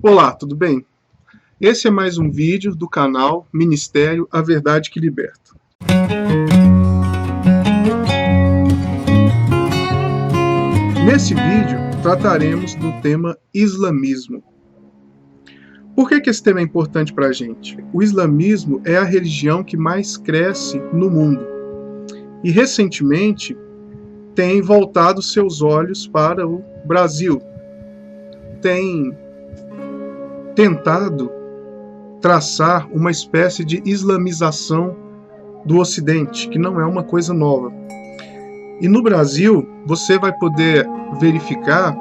Olá, tudo bem? Esse é mais um vídeo do canal Ministério A Verdade que Liberta. Nesse vídeo trataremos do tema islamismo. Por que esse tema é importante para a gente? O islamismo é a religião que mais cresce no mundo e recentemente tem voltado seus olhos para o Brasil. Tem tentado traçar uma espécie de islamização do Ocidente, que não é uma coisa nova. E no Brasil, você vai poder verificar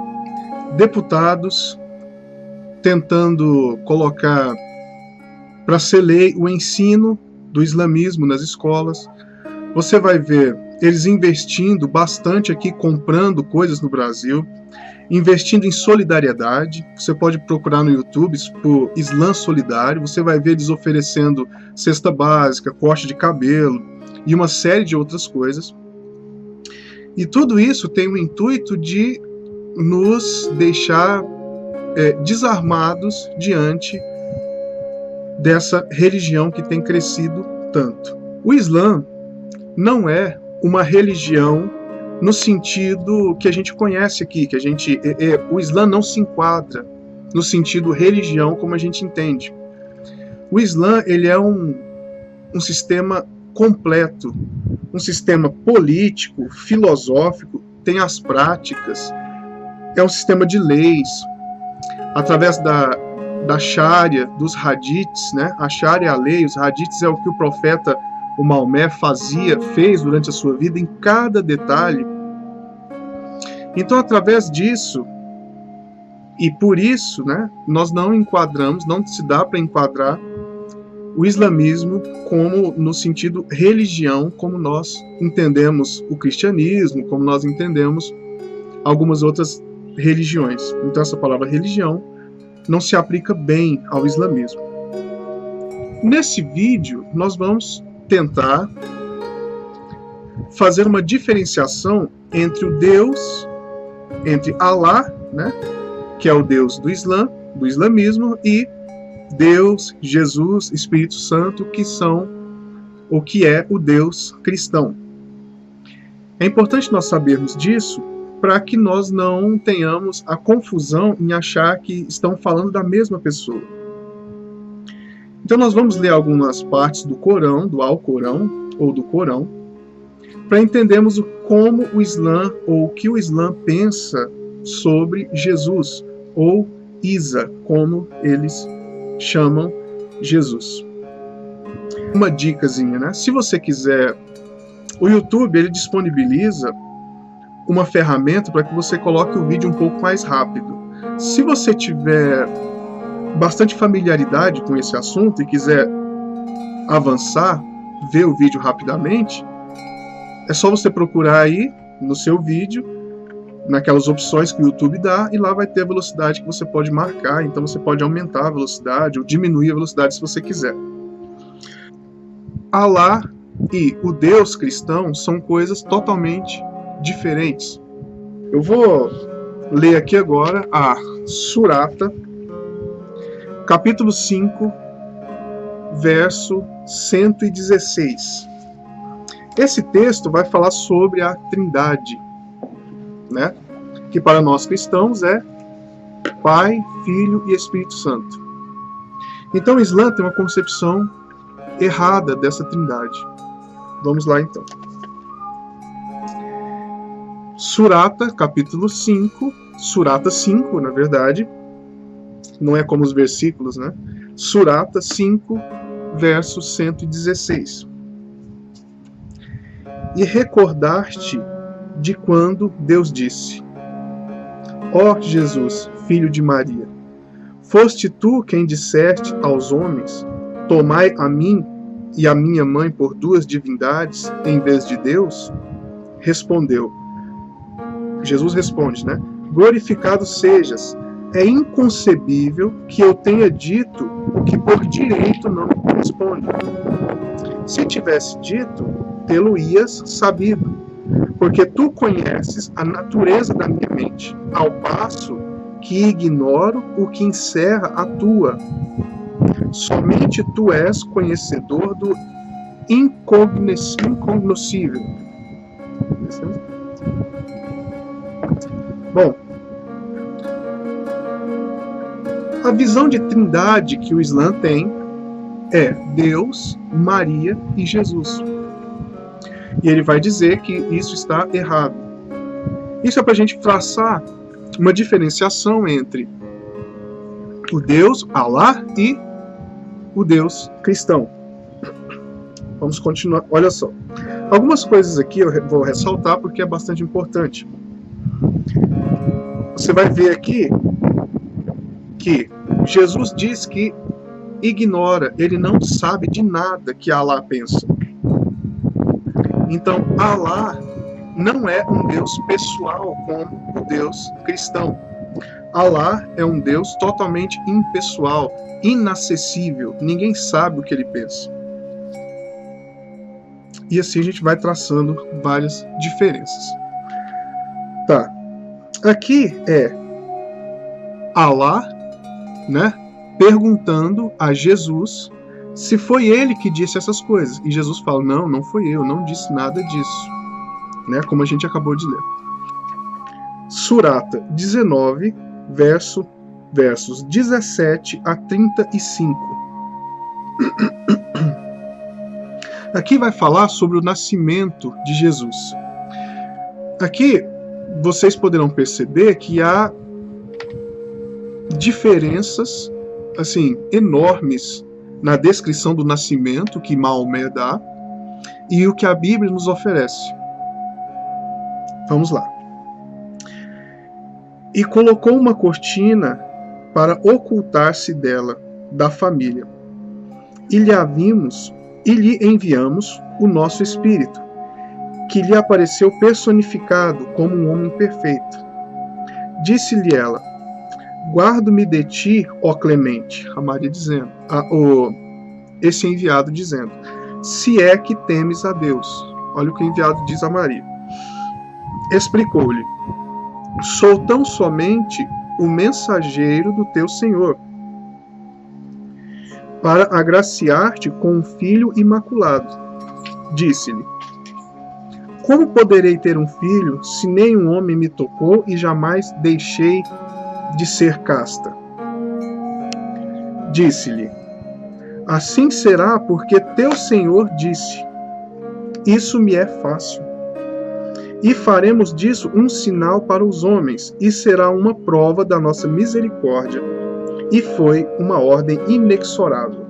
deputados tentando colocar para ser lei o ensino do islamismo nas escolas. Você vai ver eles investindo bastante aqui, comprando coisas no Brasil, investindo em solidariedade. Você pode procurar no YouTube por Islã Solidário, você vai ver eles oferecendo cesta básica, corte de cabelo e uma série de outras coisas. E tudo isso tem o intuito de nos deixar desarmados diante dessa religião que tem crescido tanto. O Islã não é uma religião no sentido que a gente conhece aqui, o Islã não se enquadra no sentido religião como a gente entende. O Islã, ele é um sistema completo, um sistema político, filosófico, tem as práticas, é um sistema de leis, através da Sharia, dos hadiths, né? A Sharia é a lei, os hadiths é o que o profeta, o Maomé, fez durante a sua vida em cada detalhe. Então, através disso, e por isso, né, nós não enquadramos, não se dá para enquadrar o islamismo como no sentido religião, como nós entendemos o cristianismo, como nós entendemos algumas outras religiões. Então, essa palavra religião não se aplica bem ao islamismo. Nesse vídeo, nós vamos tentar fazer uma diferenciação entre o Deus, entre Alá, né, que é o Deus do Islã, do islamismo, e Deus, Jesus, Espírito Santo, que são o que é o Deus cristão. É importante nós sabermos disso para que nós não tenhamos a confusão em achar que estão falando da mesma pessoa. Então nós vamos ler algumas partes do Corão, do Alcorão, ou do Corão, para entendermos como o Islã, ou o que o Islã pensa sobre Jesus, ou Isa, como eles chamam Jesus. Uma dicasinha, né? Se você quiser, o YouTube, ele disponibiliza uma ferramenta para que você coloque o vídeo um pouco mais rápido. Se você tiver bastante familiaridade com esse assunto e quiser avançar, ver o vídeo rapidamente, é só você procurar aí no seu vídeo, naquelas opções que o YouTube dá, e lá vai ter a velocidade que você pode marcar. Então você pode aumentar a velocidade ou diminuir a velocidade se você quiser. Alá e o Deus cristão são coisas totalmente diferentes. Eu vou ler aqui agora a Surata, capítulo 5, verso 116. Esse texto vai falar sobre a Trindade, né? Que para nós cristãos é Pai, Filho e Espírito Santo. Então o Islã tem uma concepção errada dessa Trindade. Vamos lá então. Surata, capítulo 5, Surata 5, na verdade, não é como os versículos, né? Surata 5, verso 116. E recordar-te de quando Deus disse: Ó Jesus, filho de Maria, foste tu quem disseste aos homens: tomai a mim e a minha mãe por duas divindades em vez de Deus? Jesus responde, né? Glorificado sejas, é inconcebível que eu tenha dito o que por direito não me corresponde. Se tivesse dito, tê-lo-ias sabido, porque tu conheces a natureza da minha mente, ao passo que ignoro o que encerra a tua. Somente tu és conhecedor do incognoscível. Bom, a visão de trindade que o Islã tem é Deus, Maria e Jesus. E ele vai dizer que isso está errado. Isso é para a gente traçar uma diferenciação entre o Deus Alá e o Deus cristão. Vamos continuar. Olha só. Algumas coisas aqui eu vou ressaltar porque é bastante importante. Você vai ver aqui que Jesus diz que ignora, ele não sabe de nada que Alá pensa. Então, Alá não é um Deus pessoal como o Deus cristão. Alá é um Deus totalmente impessoal, inacessível. Ninguém sabe o que ele pensa. E assim a gente vai traçando várias diferenças. Tá. Aqui é Alá, né, perguntando a Jesus se foi ele que disse essas coisas. E Jesus fala, não foi eu, não disse nada disso. Né, como a gente acabou de ler. Surata 19, versos 17 a 35. Aqui vai falar sobre o nascimento de Jesus. Aqui vocês poderão perceber que há diferenças assim enormes na descrição do nascimento que Maomé dá e o que a Bíblia nos oferece. Vamos lá. E colocou uma cortina para ocultar-se dela, da família. E lhe enviamos o nosso Espírito, que lhe apareceu personificado como um homem perfeito. Disse-lhe ela, guardo-me de ti, ó Clemente, a Maria dizendo, esse enviado dizendo, se é que temes a Deus. Olha o que o enviado diz a Maria. Explicou-lhe, sou tão somente o mensageiro do teu Senhor, para agraciar-te com um filho imaculado. Disse-lhe, como poderei ter um filho, se nenhum homem me tocou e jamais deixei de ser casta? Disse-lhe, assim será porque teu Senhor disse, isso me é fácil. E faremos disso um sinal para os homens, e será uma prova da nossa misericórdia. E foi uma ordem inexorável.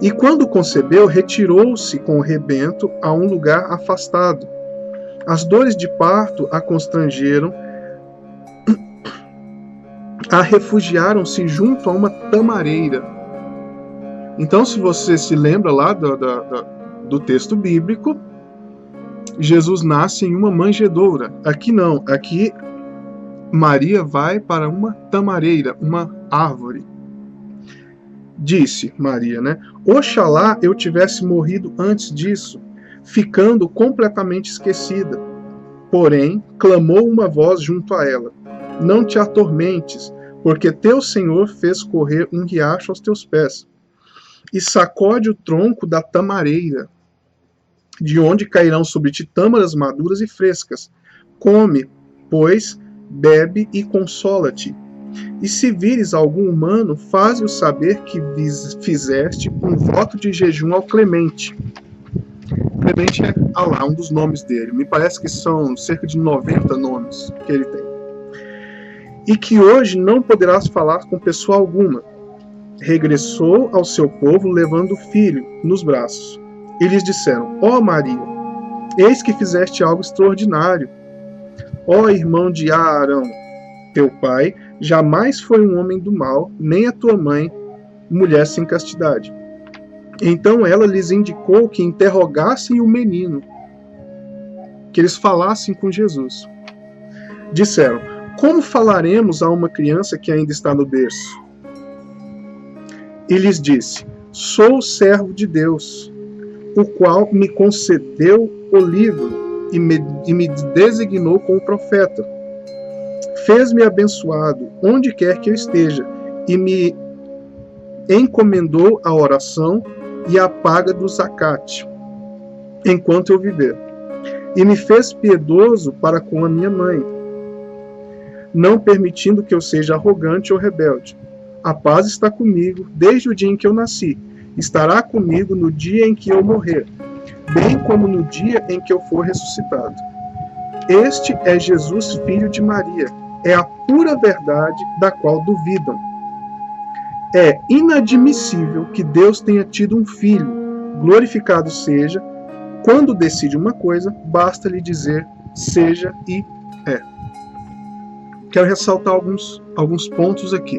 E quando concebeu, retirou-se com o rebento a um lugar afastado. As dores de parto a constrangeram, refugiaram-se junto a uma tamareira. Então, se você se lembra lá do texto bíblico, Jesus nasce em uma manjedoura. Aqui não, aqui Maria vai para uma tamareira, uma árvore. Disse Maria, né? Oxalá eu tivesse morrido antes disso, ficando completamente esquecida. Porém, clamou uma voz junto a ela, não te atormentes, porque teu Senhor fez correr um riacho aos teus pés, e sacode o tronco da tamareira, de onde cairão sobre ti tâmaras maduras e frescas. Come, pois, bebe e consola-te. E se vires algum humano, faze-o saber que fizeste um voto de jejum ao Clemente. Clemente é Alá, um dos nomes dele. Me parece que são cerca de 90 nomes que ele tem. E que hoje não poderás falar com pessoa alguma. Regressou ao seu povo, levando o filho nos braços. E lhes disseram, ó Maria, eis que fizeste algo extraordinário. Ó irmão de Arão, teu pai, jamais foi um homem do mal, nem a tua mãe, mulher sem castidade. Então ela lhes indicou que interrogassem o menino, que eles falassem com Jesus. Disseram, como falaremos a uma criança que ainda está no berço? E lhes disse, sou servo de Deus, o qual me concedeu o livro e me designou como profeta. fez-me abençoado onde quer que eu esteja, e me encomendou a oração e a paga do zacate, enquanto eu viver. E me fez piedoso para com a minha mãe, não permitindo que eu seja arrogante ou rebelde. A paz está comigo desde o dia em que eu nasci. Estará comigo no dia em que eu morrer, bem como no dia em que eu for ressuscitado. Este é Jesus, filho de Maria. É a pura verdade da qual duvidam. É inadmissível que Deus tenha tido um filho. Glorificado seja. Quando decide uma coisa, basta lhe dizer seja e é. Quero ressaltar alguns pontos aqui.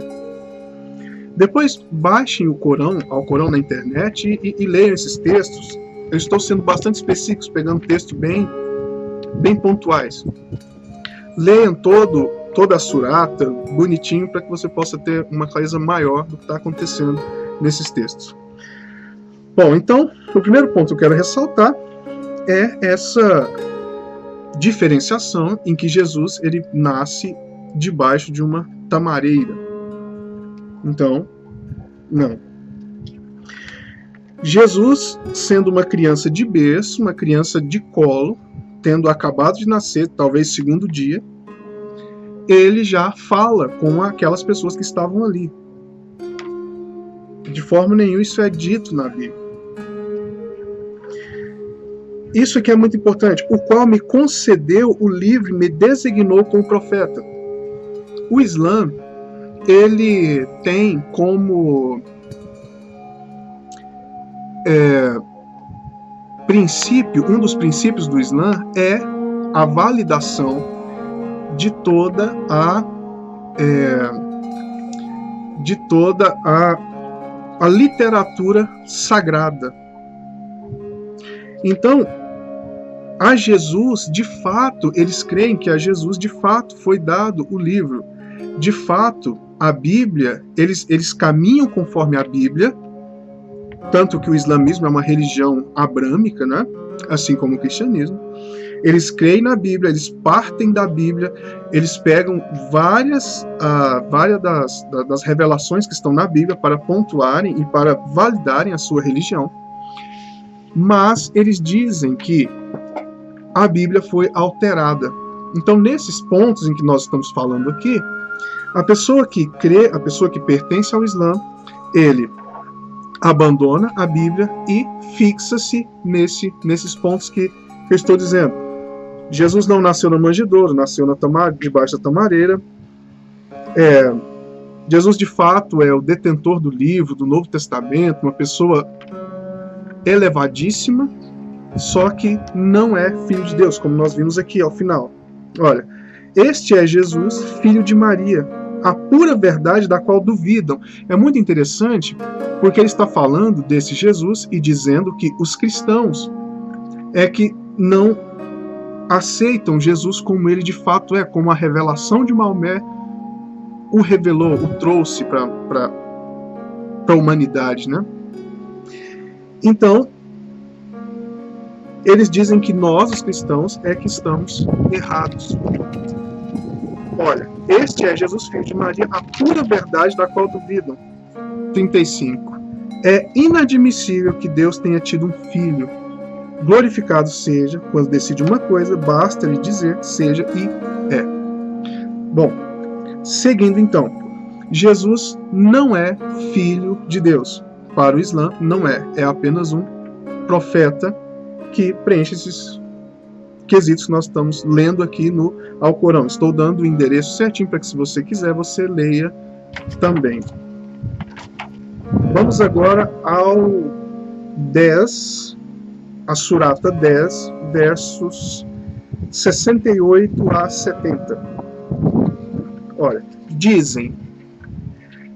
Depois baixem o Alcorão na internet e leiam esses textos. Eu estou sendo bastante específico, pegando textos bem pontuais. Leiam toda a surata, bonitinho, para que você possa ter uma clareza maior do que está acontecendo nesses textos. Bom, então, o primeiro ponto que eu quero ressaltar é essa diferenciação em que Jesus ele nasce debaixo de uma tamareira. Então, não. Jesus, sendo uma criança de berço, uma criança de colo, tendo acabado de nascer, talvez segundo dia, ele já fala com aquelas pessoas que estavam ali. De forma nenhuma isso é dito na Bíblia. Isso aqui é muito importante. O qual me concedeu o livro, me designou como profeta. O Islã, ele tem como princípio, um dos princípios do Islã é a validação de toda a literatura sagrada. Então, a Jesus, de fato, eles creem que a Jesus, de fato, foi dado o livro. De fato, a Bíblia, eles caminham conforme a Bíblia, tanto que o islamismo é uma religião abrâmica, né? Assim como o cristianismo. Eles creem na Bíblia, eles partem da Bíblia, eles pegam várias das revelações que estão na Bíblia para pontuarem e para validarem a sua religião. Mas eles dizem que a Bíblia foi alterada. Então, nesses pontos em que nós estamos falando aqui, a pessoa que crê, a pessoa que pertence ao Islã, ele abandona a Bíblia e fixa-se nesses pontos que eu estou dizendo. Jesus não nasceu na manjedoura, nasceu debaixo da tamareira. Jesus, de fato, é o detentor do livro, do Novo Testamento, uma pessoa elevadíssima, só que não é filho de Deus, como nós vimos aqui ao final. Olha, este é Jesus, filho de Maria, a pura verdade da qual duvidam. É muito interessante, porque ele está falando desse Jesus e dizendo que os cristãos é que não aceitam Jesus como ele de fato é, como a revelação de Maomé o revelou, o trouxe para a humanidade, né? Então, eles dizem que nós, os cristãos, é que estamos errados. Olha, este é Jesus, filho de Maria, a pura verdade da qual duvidam. 35. É inadmissível que Deus tenha tido um filho. Glorificado seja, quando decide uma coisa, basta lhe dizer seja e é. Bom, seguindo então, Jesus não é filho de Deus. Para o Islã, não é. É apenas um profeta que preenche esses quesitos que nós estamos lendo aqui no Alcorão. Estou dando o endereço certinho para que, se você quiser, você leia também. Vamos agora ao 10, a surata 10, versos 68 a 70. Olha, dizem: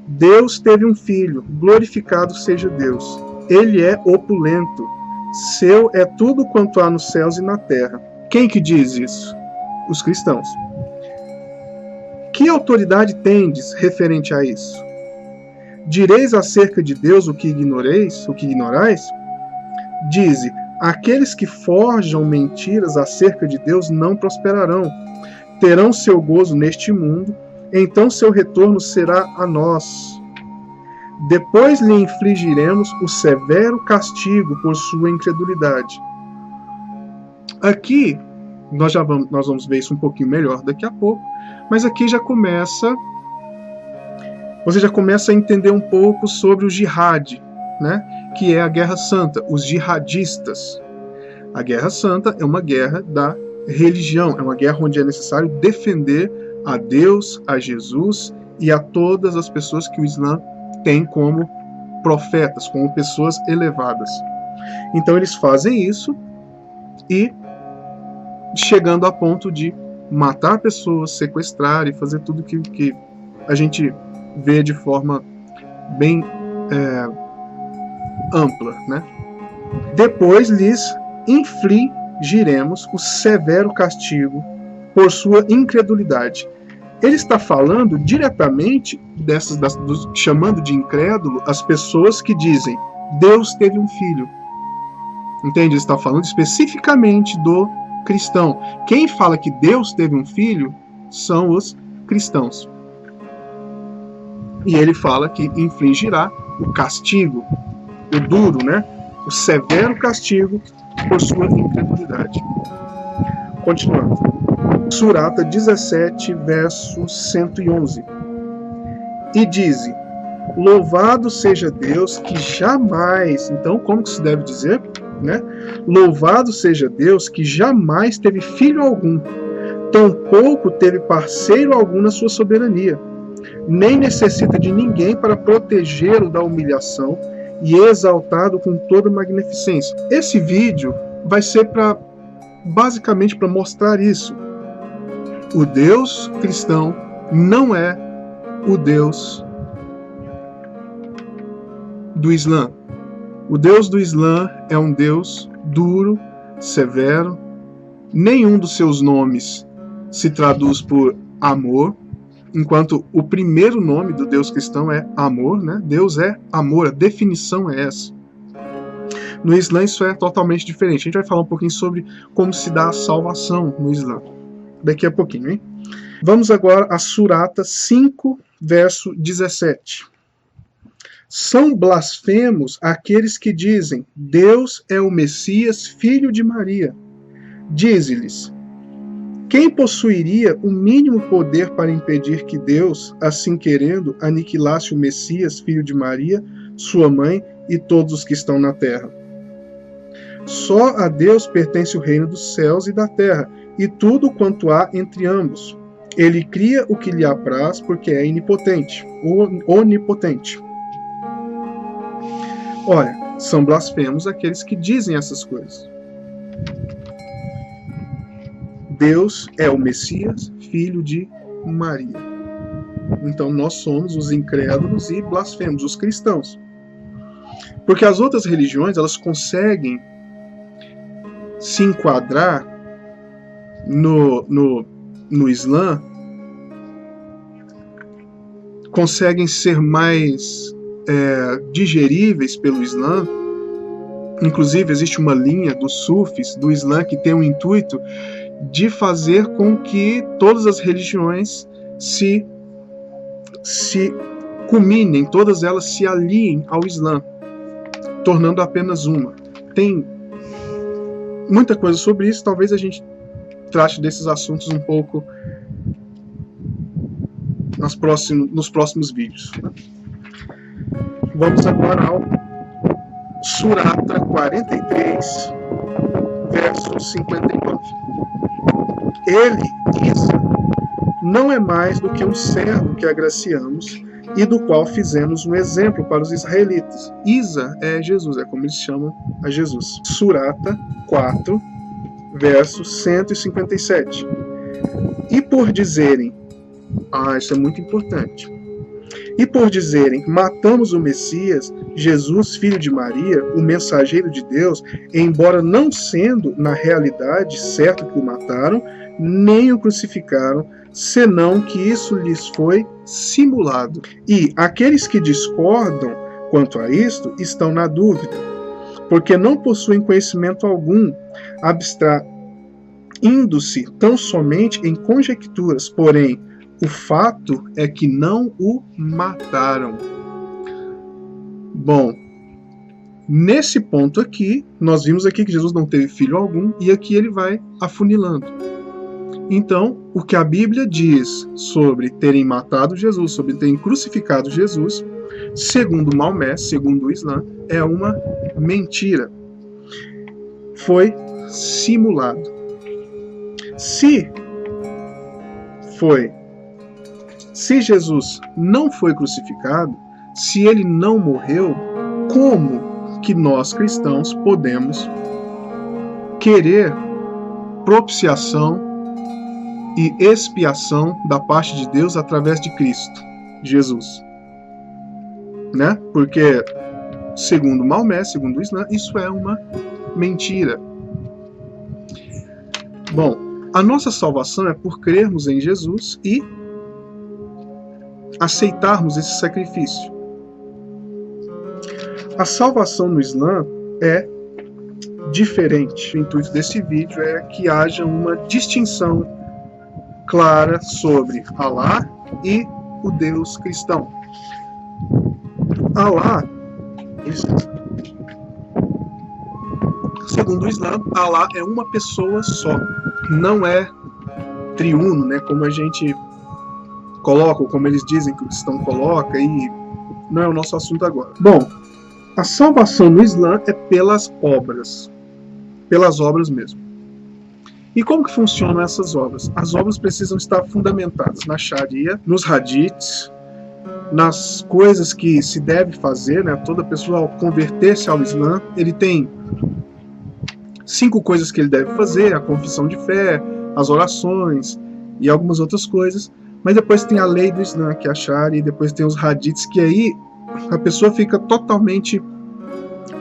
Deus teve um filho, glorificado seja Deus. Ele é opulento, seu é tudo quanto há nos céus e na terra. Quem que diz isso? Os cristãos. Que autoridade tendes referente a isso? Direis acerca de Deus o que ignorais? Dize: aqueles que forjam mentiras acerca de Deus não prosperarão. terão seu gozo neste mundo, então seu retorno será a nós. Depois lhe infligiremos o severo castigo por sua incredulidade. Aqui, nós vamos ver isso um pouquinho melhor daqui a pouco, mas aqui você já começa a entender um pouco sobre o jihad, né? Que é a Guerra Santa, os jihadistas. A Guerra Santa é uma guerra da religião, é uma guerra onde é necessário defender a Deus, a Jesus e a todas as pessoas que o Islã tem como profetas, como pessoas elevadas. Então eles fazem isso e chegando a ponto de matar pessoas, sequestrar e fazer tudo que a gente vê de forma bem ampla, né? Depois lhes infligiremos o severo castigo por sua incredulidade. Ele está falando diretamente chamando de incrédulo as pessoas que dizem Deus teve um filho. Entende? Ele está falando especificamente do cristão. Quem fala que Deus teve um filho são os cristãos. E ele fala que infligirá o castigo, o duro, né? O severo castigo por sua incredulidade. Continuando. Surata 17, verso 111. E dize: louvado seja Deus que jamais... Então, como que se deve dizer? Né? Louvado seja Deus que jamais teve filho algum, tampouco teve parceiro algum na sua soberania, nem necessita de ninguém para protegê-lo da humilhação e exaltado com toda magnificência. Esse vídeo vai ser basicamente para mostrar isso. O Deus cristão não é o Deus do Islã. O Deus do Islã é um Deus duro, severo. Nenhum dos seus nomes se traduz por amor, enquanto o primeiro nome do Deus cristão é amor, né? Deus é amor, a definição é essa. No Islã isso é totalmente diferente. A gente vai falar um pouquinho sobre como se dá a salvação no Islã daqui a pouquinho, hein? Vamos agora a Surata 5, verso 17. São blasfemos aqueles que dizem Deus é o Messias, filho de Maria. Dize-lhes: quem possuiria o mínimo poder para impedir que Deus, assim querendo, aniquilasse o Messias, filho de Maria, sua mãe e todos os que estão na terra? Só a Deus pertence o reino dos céus e da terra, e tudo quanto há entre ambos. Ele cria o que lhe apraz, porque é onipotente. Olha, são blasfemos aqueles que dizem essas coisas. Deus é o Messias, filho de Maria. Então nós somos os incrédulos e blasfemos, os cristãos. Porque as outras religiões, elas conseguem se enquadrar no Islã, conseguem ser mais digeríveis pelo Islã. Inclusive existe uma linha dos sufis do Islã que tem o intuito de fazer com que todas as religiões se culminem, todas elas se aliem ao Islã, tornando apenas uma. Tem muita coisa sobre isso, talvez a gente trate desses assuntos um pouco nos próximos vídeos. Vamos agora ao Surata 43, verso 59. Ele, Isa, não é mais do que um servo que agraciamos e do qual fizemos um exemplo para os israelitas. Isa é Jesus, é como eles chamam a Jesus. Surata 4, verso 157. E por dizerem, isso é muito importante. E por dizerem, matamos o Messias, Jesus, filho de Maria, o mensageiro de Deus, embora não sendo, na realidade, certo que o mataram, nem o crucificaram, senão que isso lhes foi simulado. E aqueles que discordam quanto a isto estão na dúvida, porque não possuem conhecimento algum, indo-se tão somente em conjecturas, porém, o fato é que não o mataram. Bom, nesse ponto aqui, nós vimos aqui que Jesus não teve filho algum, e aqui ele vai afunilando. Então, o que a Bíblia diz sobre terem matado Jesus, sobre terem crucificado Jesus, segundo Maomé, segundo o Islã, é uma mentira. Foi simulado. Se Jesus não foi crucificado, se ele não morreu, como que nós cristãos podemos querer propiciação e expiação da parte de Deus através de Cristo, Jesus? Né? Porque, segundo Maomé, segundo o Islã, isso é uma mentira. Bom, a nossa salvação é por crermos em Jesus e aceitarmos esse sacrifício. A salvação no Islã é diferente. O intuito desse vídeo é que haja uma distinção clara sobre Alá e o Deus cristão. Alá, segundo o Islã, Alá é uma pessoa só, não é triuno, né, como a gente coloca, ou como eles dizem que o cristão coloca, e não é o nosso assunto agora. Bom, a salvação no Islã é pelas obras mesmo. E como que funcionam essas obras? As obras precisam estar fundamentadas na Sharia, nos hadiths, nas coisas que se deve fazer, né? Toda pessoa, ao converter-se ao Islã, ele tem 5 coisas que ele deve fazer: a confissão de fé, as orações e algumas outras coisas. Mas depois tem a lei do Islã, que é a Sharia, e depois tem os hadiths, que aí a pessoa fica totalmente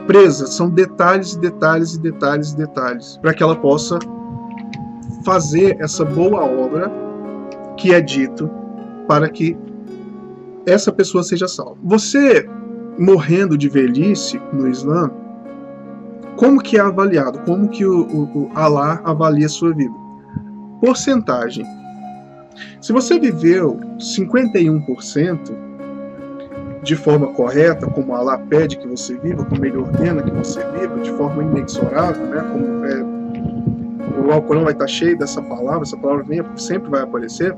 presa. São detalhes, detalhes e detalhes e detalhes, para que ela possa fazer essa boa obra que é dito para que essa pessoa seja salva. Você morrendo de velhice no Islã, como que é avaliado? Como que o Alá avalia a sua vida? Porcentagem. Se você viveu 51% de forma correta, como Alá pede que você viva, como ele ordena que você viva, de forma inexorável, né? Como o Alcorão vai estar cheio dessa palavra, essa palavra sempre vai aparecer.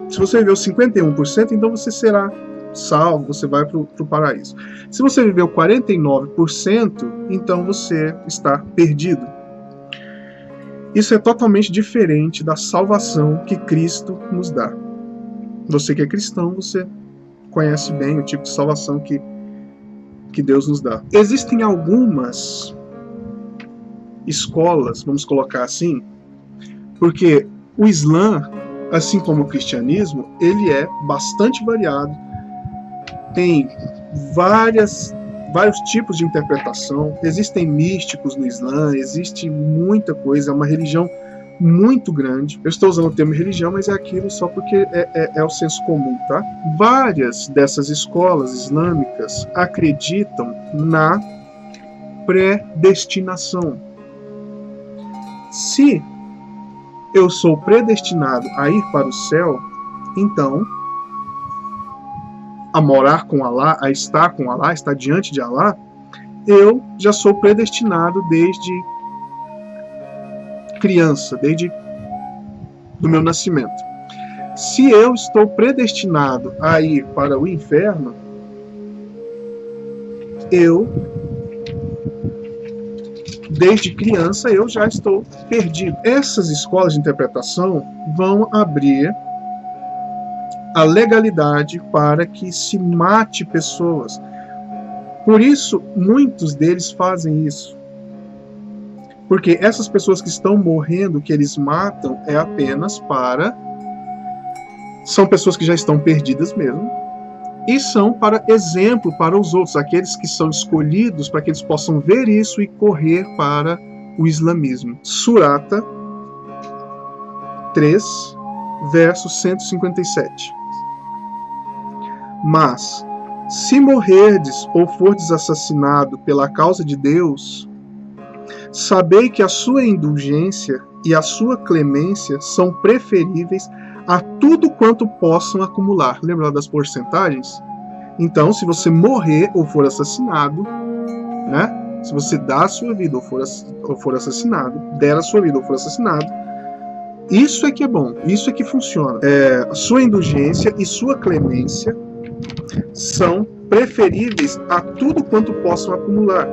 Se você viveu 51%, então você será salvo, você vai para o paraíso. Se você viveu 49%, então você está perdido. Isso é totalmente diferente da salvação que Cristo nos dá. Você que é cristão, você conhece bem o tipo de salvação que Deus nos dá. Existem algumas escolas, vamos colocar assim, porque o Islã, assim como o cristianismo, ele é bastante variado, tem vários tipos de interpretação, existem místicos no Islã, existe muita coisa, é uma religião muito grande. Eu estou usando o termo religião, mas é aquilo só porque é o senso comum, tá? Várias dessas escolas islâmicas acreditam na predestinação. Se eu sou predestinado a ir para o céu, então a morar com Alá, a estar com Alá, estar diante de Alá, eu já sou predestinado desde criança, desde do meu nascimento. Se eu estou predestinado a ir para o inferno, desde criança, eu já estou perdido. Essas escolas de interpretação vão abrir a legalidade para que se mate pessoas. Por isso, muitos deles fazem isso. Porque essas pessoas que estão morrendo, que eles matam, é apenas são pessoas que já estão perdidas mesmo, e são para exemplo para os outros, aqueles que são escolhidos para que eles possam ver isso e correr para o islamismo. Surata 3, verso 157. Mas, se morrerdes ou fordes assassinado pela causa de Deus, Sabei que a sua indulgência e a sua clemência são preferíveis a tudo quanto possam acumular. Lembra das porcentagens? Então, se você morrer ou for assassinado, né? Se você dá a sua vida ou for assassinado, der a sua vida ou for assassinado, isso é que é bom, isso é que funciona. A sua indulgência e sua clemência são preferíveis a tudo quanto possam acumular.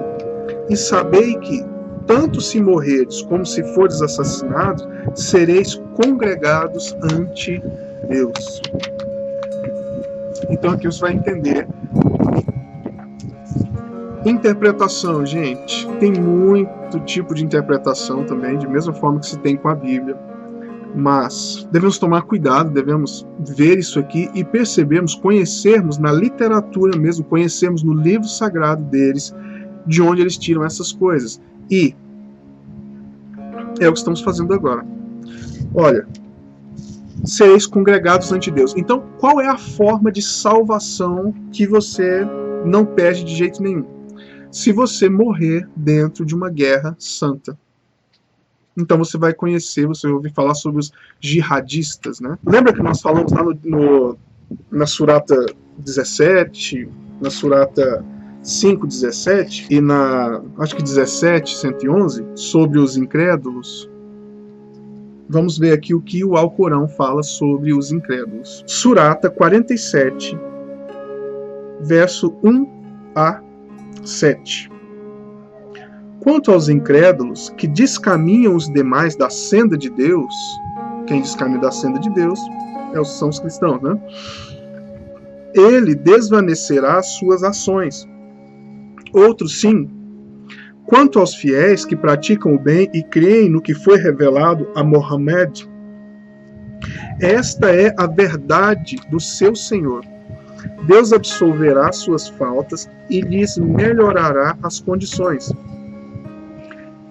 E sabei que, tanto se morreres como se fores assassinados, sereis congregados ante Deus. Então aqui você vai entender. Interpretação, gente. Tem muito tipo de interpretação também, de mesma forma que se tem com a Bíblia. Mas devemos tomar cuidado, devemos ver isso aqui e percebermos, conhecermos na literatura mesmo, conhecermos no livro sagrado deles, de onde eles tiram essas coisas. E é o que estamos fazendo agora. Olha, sereis congregados ante Deus. Então, qual é a forma de salvação que você não perde de jeito nenhum? Se você morrer dentro de uma guerra santa. Então você vai conhecer, você vai ouvir falar sobre os jihadistas, né? Lembra que nós falamos lá na Surata 17, na Surata 5:17 e acho que 17:111, sobre os incrédulos? Vamos ver aqui o que o Alcorão fala sobre os incrédulos. Surata 47, verso 1 a 7. Quanto aos incrédulos que descaminham os demais da senda de Deus, quem descaminha da senda de Deus são os cristãos, né? Ele desvanecerá suas ações. Outros sim. Quanto aos fiéis que praticam o bem e creem no que foi revelado a Mohammed, esta é a verdade do seu Senhor. Deus absolverá suas faltas e lhes melhorará as condições.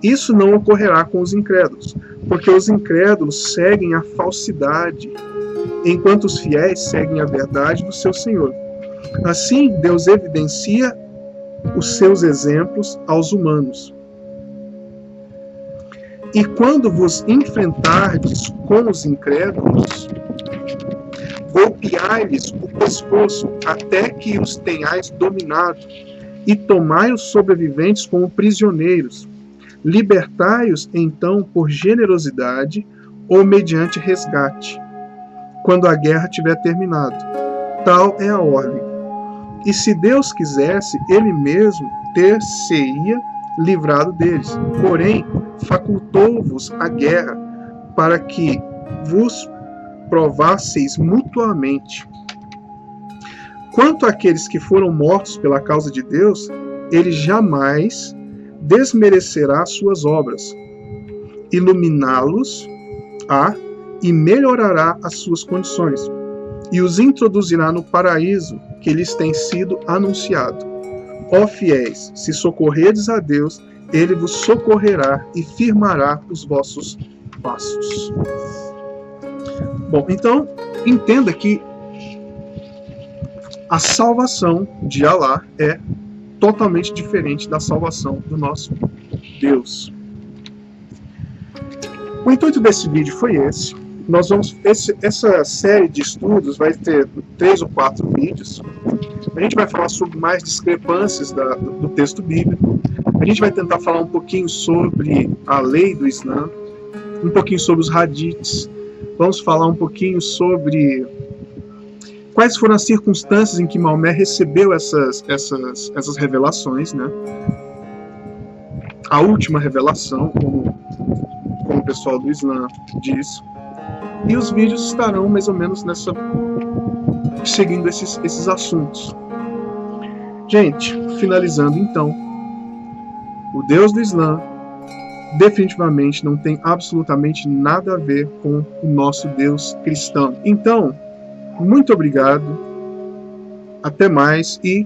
Isso não ocorrerá com os incrédulos, porque os incrédulos seguem a falsidade, enquanto os fiéis seguem a verdade do seu Senhor. Assim, Deus evidencia os seus exemplos aos humanos. E quando vos enfrentardes com os incrédulos, golpeai-lhes o pescoço até que os tenhais dominado, e tomai os sobreviventes como prisioneiros. Libertai-os, então, por generosidade ou mediante resgate, quando a guerra tiver terminado. Tal é a ordem. E se Deus quisesse, Ele mesmo ter-se-ia livrado deles. Porém, facultou-vos a guerra para que vos provasseis mutuamente. Quanto àqueles que foram mortos pela causa de Deus, Ele jamais desmerecerá suas obras, iluminá-los e melhorará as suas condições, e os introduzirá no paraíso que lhes tem sido anunciado. Ó fiéis, se socorredes a Deus, Ele vos socorrerá e firmará os vossos passos. Bom, então, entenda que a salvação de Alá é totalmente diferente da salvação do nosso Deus. O intuito desse vídeo foi esse. Essa série de estudos vai ter 3 ou 4 vídeos. A gente vai falar sobre mais discrepâncias do texto bíblico. A gente vai tentar falar um pouquinho sobre a lei do Islã, um pouquinho sobre os hadiths. Vamos falar um pouquinho sobre quais foram as circunstâncias em que Maomé recebeu essas revelações, né? A última revelação, como o pessoal do Islã diz. E os vídeos estarão mais ou menos seguindo esses assuntos. Gente, finalizando então, o Deus do Islã definitivamente não tem absolutamente nada a ver com o nosso Deus cristão. Então, muito obrigado, até mais e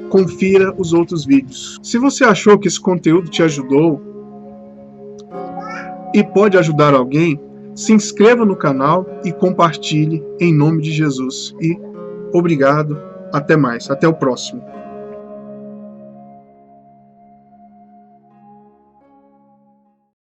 confira os outros vídeos. Se você achou que esse conteúdo te ajudou e pode ajudar alguém, se inscreva no canal e compartilhe em nome de Jesus. E obrigado, até mais, até o próximo.